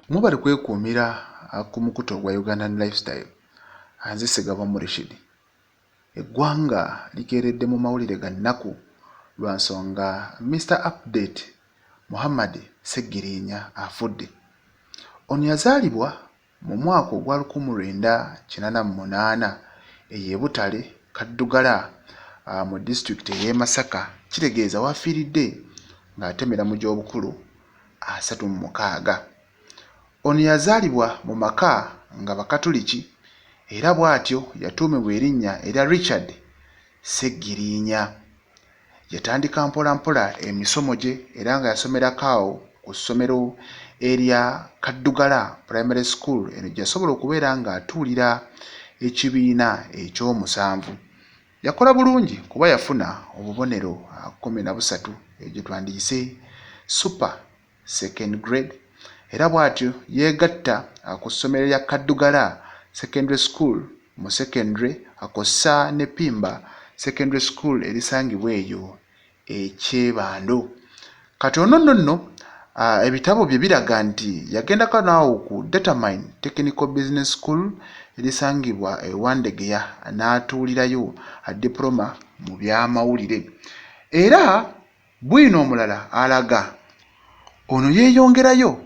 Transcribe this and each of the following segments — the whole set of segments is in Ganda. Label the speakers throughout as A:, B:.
A: Mubali kwekuumira ku mukutu gwa Ugandan Lifestyle. Nze Ssigaba Rashid. Eggwanga likeeredde mu mawulire ga nnaku lwa nsonga Mr. Update Muhammad Sseggirinya afudde. Ono yazaalibwa mu mwaka ogwa 1988 e Butale Kaddugala mu disitulikiti ey'e Masaka. Kitegeeza waafiiridde ng'atemera mu gy'obukulu 36. Ono yazaalibwa mu maka nga Bakatuliki era bw'atyo yatuumibwa erinnya erya Richard Sseggirinya. Yatandika mpola mpola emisomo gye era nga yasomerako awo ku ssomero erya Kaddugala Primary School eno gyasobola okubeera ng'atuulira ekibiina eky'omusanvu. Yakola bulungi kuba yafuna obubonero 13 egyo twandiyise super second grade era bw'atyo yeegatta ku ssomero lya Kaddugala Secondary School mu secondary akossa ne Pimba Secondary School erisangibwa eyo Kyebando. Kati ono nno ebitabo bye biraga nti yagendako naawo ku Determine Technical Business School erisangibwa e Wandegeya n'atuulirayo diploma mu by'amawulire. Era bwino omulala alaga ono yeeyongerayo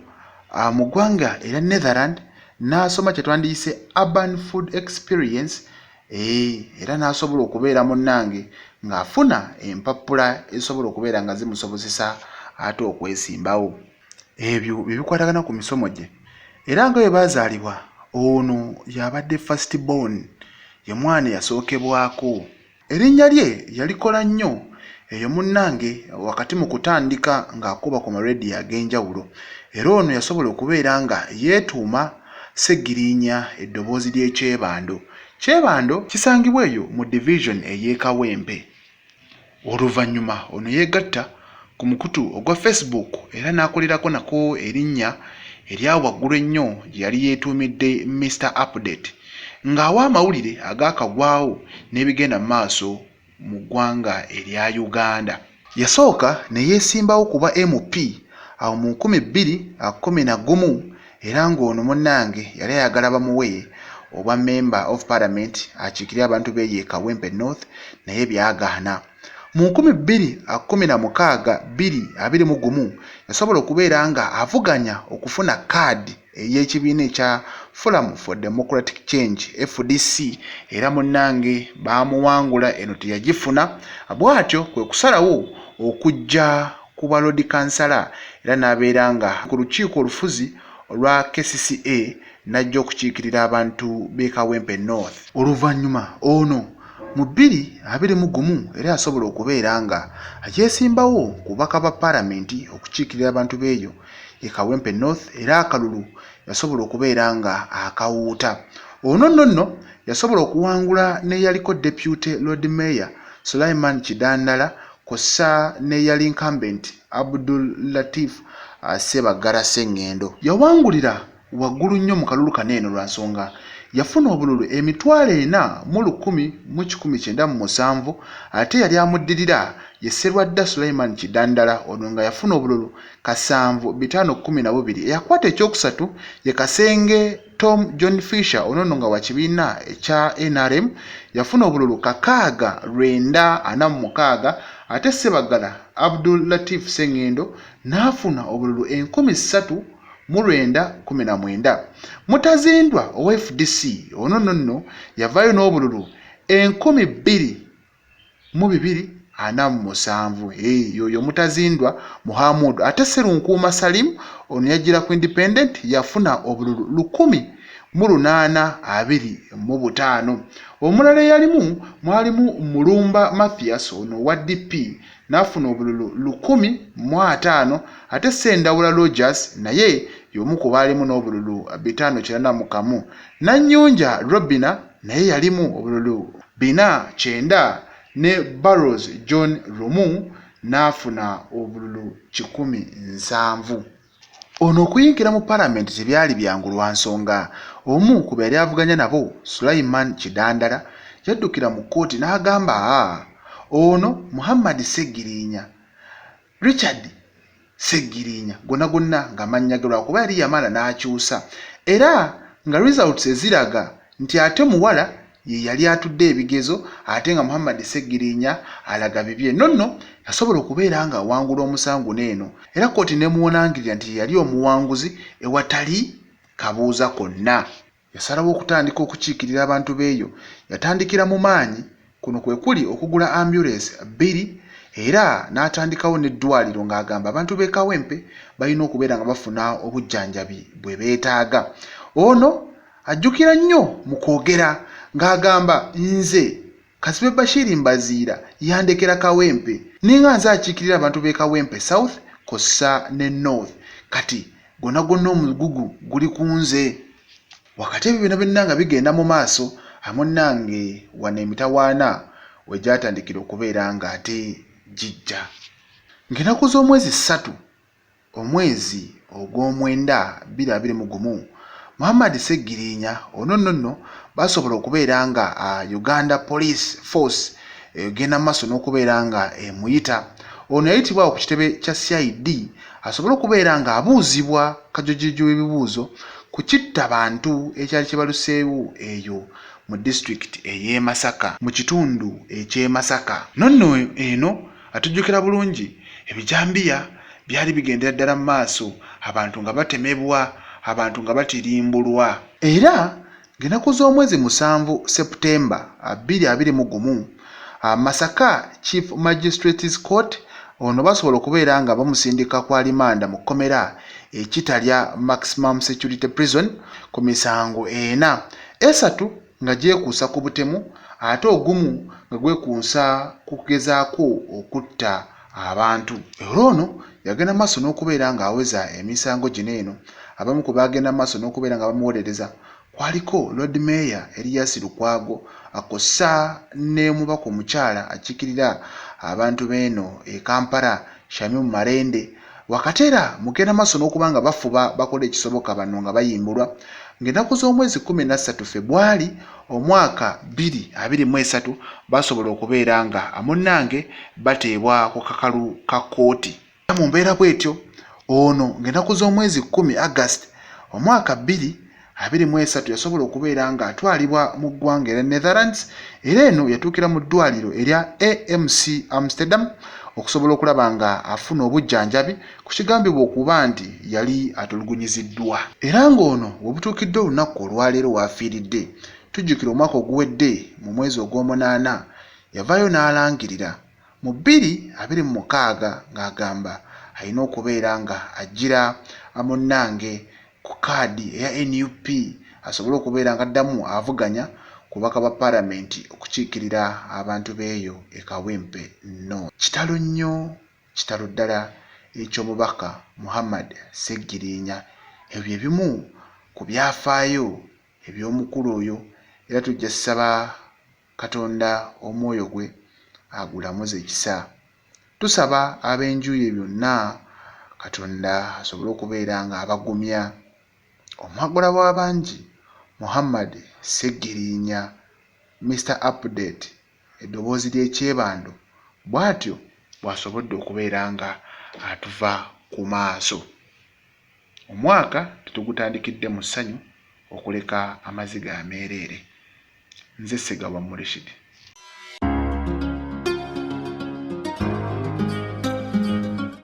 A: mu ggwanga era Netherland n'asoma kye twandiyise Urban Food Experience era n'asobola okubeera munnange ng'afuna empapula ezisobola okubeera nga zimusobozesa ate okwesimbawo. Ebyo bye bikwatagana ku misomo gye. Era nga bwe baazaalibwa ono y'abadde first born, ye mwana yasookebwako. Erinnya lye yalikola nnyo eyo munnange wakati mu kutandika ng'akuba ku marediyo ag'enjawulo. Era ono yasobola okubeera nga yeetuuma Sseggirinya eddoboozi ly'Ekyebando. Kyebando kisangibwa eyo mu division ey'e Kawempe. Oluvannyuma ono yeegatta ku mukutu ogwa Facebook era n'akolerako nako erinnya erya waggulu ennyo gye yali yeetuumidde Mr. Update, ng'awa amawulire agaakagwawo n'ebigenda mu maaso mu ggwanga erya Uganda. Yasooka ne yeesimbawo kuba MP awo mu 2011 era ng'ono munnange yali ayagala bamuwe obwa Member of Parliament akiikirira abantu b'eyo Kawempe North naye byagaana. Mu 2016 yasobola okubeera nga avuganya okufuna kaadi ey'ekibiina ekya Forum for Democratic Change FDC era munnange baamuwangula eno teyagifuna. Bw'atyo kwe kusalawo okujja ku bwa Lord Kansala era n'abeera nga ku lukiiko olufuzi olwa KCCA n'ajja okukiikirira abantu b'e Kawempe North. Oluvannyuma ono mu 2021 era yasobola okubeera nga yeesimbawo ku bubaka bwa paalamenti okukiikirira abantu b'eyo e Kawempe North era akalulu yasobola okubeera nga akawuuta. Ono nno yasobola okuwangula n'eyaliko Deputy Lord Mayor Sulaiman Kidandala kw'ossa n'eyali incumbent Abdul Latif Ssebaggala Ssengendo. Yawangulira waggulu nnyo mu kalulu kaneeno lwa nsonga yafuna obululu 4,197 ate yali amuddirira ye Sserwadda Sulaiman Kidandala ono nga yafuna obululu 7,512. Eyakwata ekyokusatu ye Kasenge Tom John Fisher ono nga wa kibiina ekya NRM yafuna obululu 6,946 ate Ssebaggala Abdul Latif Ssengendo n'afuna obululu 3,919. Mutazindwa owa FDC ono nno yavaayo n'obululu 2,247. Yoyo Mutazindwa Muhammad. Ate Sserunkuuma Salim ono yajjira ku Independent yafuna obululu 1,825. Omulala eyalimu mwalimu Mulumba Mathias ono wa DP n'afuna obululu 1,005 ate Sendawula Rogers naye y'omu ku baalimu n'obululu 591. Nannyunja Robina naye yalimu obululu 490 ne Barrows John Rumu n'afuna obululu 107. Ono okuyingira mu paalamenti tebyali byangu lwa nsonga omu ku bali avuganya nabo Sulaiman Kidandala yaddukira mu kkooti n'agamba ono Muhammad Sseggirinya Richard Seggirinya gonna nga mannya ge lwakuba yali yamala n'akyusa era nga results eziraga nti ate muwala ye yali atudde ebigezo ate nga Muhammad Seggirinya alaga bibye nonno yasobola okubeera nga awangula omusango n'eno era kkooti nemuwonangirira nti yali omuwanguzi ewatali kabuuza konna. Yasalawo okutandika okukiikirira abantu beeyo. Yatandikira mu maanyi kuno kwe kuli okugula ambulance 2 era n'atandikawo n'eddwaliro ng'agamba abantu b'e Kawempe balina okubeera nga bafuna obujjanjabi bwe beetaaga. Ono ajjukira nnyo mu kwogera ng'agamba nze Kasibe Bashir Mbaziira yandekera Kawempe ninga nze akiikirira abantu b'e Kawempe South kossa ne North kati gonna omugugu guli ku nze. Wakati ebyo byonna nga bigenda mu maaso amunnange wano emitawaana we gyatandikira okubeera nga ate jijja. Ng'ennaku z'omwezi 3 omwezi ogw'omwenda 2021 Muhammad Seggirinya ono nno basobola okubeera nga Uganda Police Force egenda maaso n'okubeera nga emuyita. Ono yayitibwa ku kitebe kya CID asobola okubeera nga abuuzibwa kajojjo w'ebibuuzo ku kitta bantu ekyali kibaluseewo eyo mu district ey'e Masaka mu kitundu eky'e Masaka. Nonno eno atujjukira bulungi ebijambiya byali bigendera ddala mu maaso abantu nga batemebwa abantu nga batirimbulwa era ng'ennaku z'omwezi 7 September 2021 Masaka Chief Magistrates Court ono basobola okubeera nga bamusindika ku alimanda mu kkomera ekitalya Maximum Security Prison ku misango 4 esatu nga gyekuusa ku butemu ate ogumu nga gwekuusa ku kugezaako okutta abantu. Ono yagenda maaso n'okubeera nga aweza emisango gino eno. Abamu ku bagenda maaso n'okubeera nga bamuwolereza kwaliko Lord Mayor Elias Lukwago akossa ne mubaka omukyala akiikirira abantu b'eno e Kampala Shamim Marende. Wakatera mugenda maaso n'okuba nga bafuba bakola ekisoboka bano nga bayimbulwa. Ng'ennaku z'omwezi 13 February omwaka 2023 basobola okubeera nga amunnange bateebwa ku kakalu ka kkooti. Mu mbeera bwetyo ono ng'ennaku z'omwezi 10 August omwaka 2023 yasobola okubeera nga atwalibwa mu ggwanga erya Netherlands era eno yatuukira mu ddwaliro erya AMC Amsterdam okusobola okulaba nga afuna obujjanjabi ku kigambibwa okuba nti yali atulugunyiziddwa. Era ng'ono webutuukidde olunaku olwaleero waafiiridde. Tujjukira omwaka oguwedde mu mwezi ogw'omunaana yavaayo n'alangirira mu 2026 ng'agamba alina okubeera nga ajjira amunnange ku kaadi eya NUP asobole okubeera nga addamu avuganya ku baka ba Paalamenti okukiikirira abantu b'eyo e Kawempe no. Kitalo nnyo, kitalo ddala eky'omubaka Muhammad Seggirinya. Ebyo ebimu ku byafaayo eby'omukulu oyo era tujja ssaba Katonda omwoyo gwe agulamuze ekisa. Tusaba ab'enjuuyi byonna Katonda asobole okubeera nga abagumya. Omwagola w'abangi Muhammad Seggirinya Mr. Update eddoboozi ly'ekyebando bw'atyo bw'asobodde okubeera nga atuva ku maaso. Omwaka tetugutandikidde mu ssanyu okuleka amaziga ameereere. Nze Ssegawa Murshid.